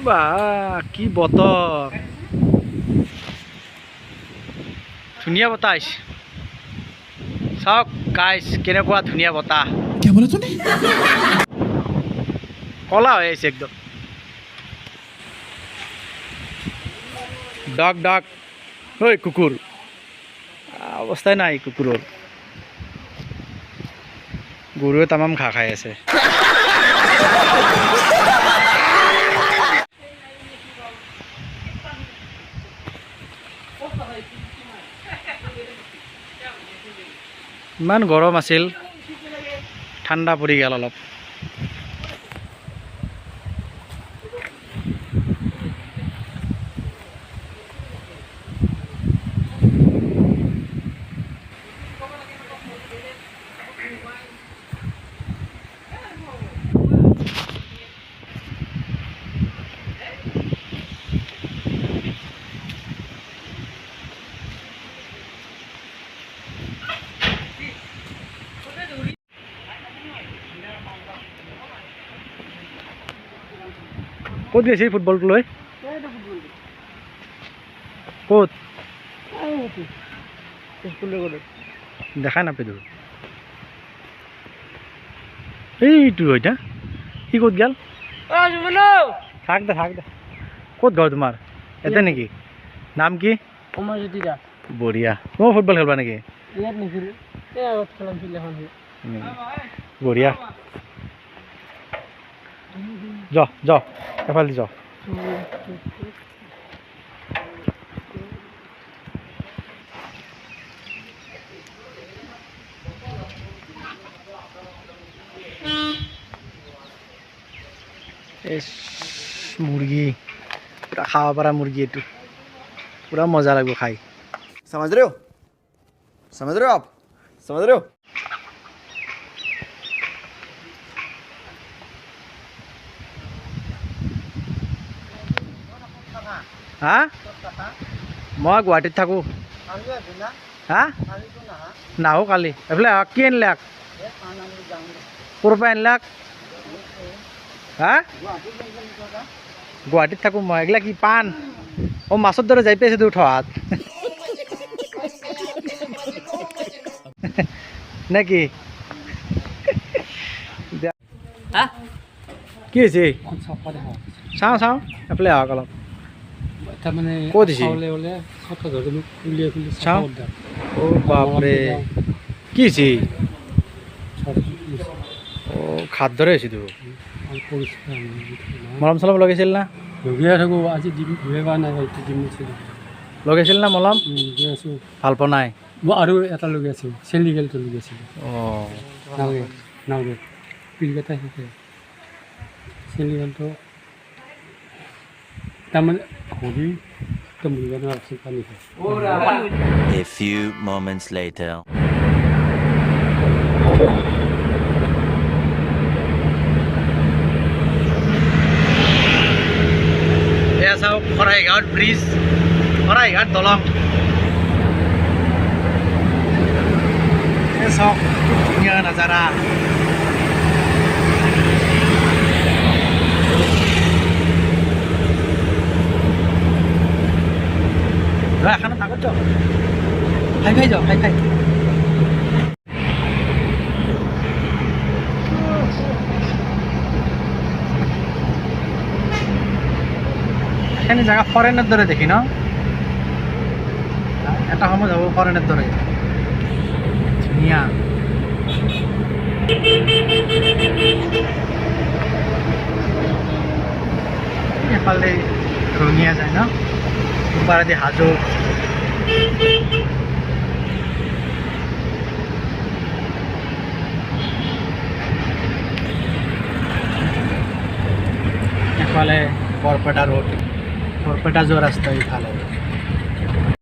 বা কি বতৰ ধুনীয়া বতাহ আহিছে চাওক গাইছ কেনেকুৱা ধুনীয়া বতাহ কলা হৈ আহিছে একদম ডাক ডাক ঐ কুকুৰ অৱস্থাই নাই কুকুৰৰ গৰুৱে তামাম ঘাঁহ খাই আছে ইমান গৰম আছিল ঠাণ্ডা পৰি গ'ল অলপ ক'ত গৈছে ফুটবলটো লৈ ক'ত দেখাই নাপাইতো এইটো হয় না সি ক'ত গ'ল থাক দে ক'ত ঘৰ তোমাৰ এতে নেকি নাম কি বঢ়িয়া মই ফুটবল খেলবা নেকি বঢ়িয়া য এফালে য মুৰ্গী পুৰা খাব পৰা মুৰ্গী এইটো পুৰা মজা লাগিব খাই समझ रहे हो आप समझ रहे हो হা মই গুৱাহাটীত থাকোঁ হা নাহো কালি এইফালে কি আনিলাক ক'ৰ পৰা আনিলাক হা গুৱাহাটীত থাকোঁ মই এইগিলা কি পাণ অঁ মাছৰ দৰে যাই পাইছে তোৰ ঠহাত নে কি কি হৈছে চাওঁ এফালে আহক অলপ ক'ত দিছে চাওঁ অ' বাপৰে কি হৈছে অ' খাদ ধৰে হৈছেতো মলম চলম লগাইছিল না লগাই থাকোঁ আজি দিম নাই দিম লগাইছিল না মলম লগাই আছোঁ ভাল পোৱা নাই মই আৰু এটা লগাই আছোঁ চেলিকেলটো লগাইছিলোঁ অঁ নাওগে পিলকেইটা শিকে চেলিকেলটো তাৰমানে ঘূৰি A few moments later. এয়া চাওক শৰাইঘাট ব্ৰিজ শৰাইঘাট দলং এ চাওক ধুনীয়া নাজাৰা এখানে থাকো তো খাই যাও খাই এখানে জায়গা ফৰেনেৰ দৰে দেখি না এটা সময় যাব ফৰেনেৰ দৰে ধুনীয়া এফালে ৰঙিয়া যায় ন পাৰাদি হাজো এফালে বৰপেটা ৰোড বৰপেটা যোৱা ৰাস্তা ইফালে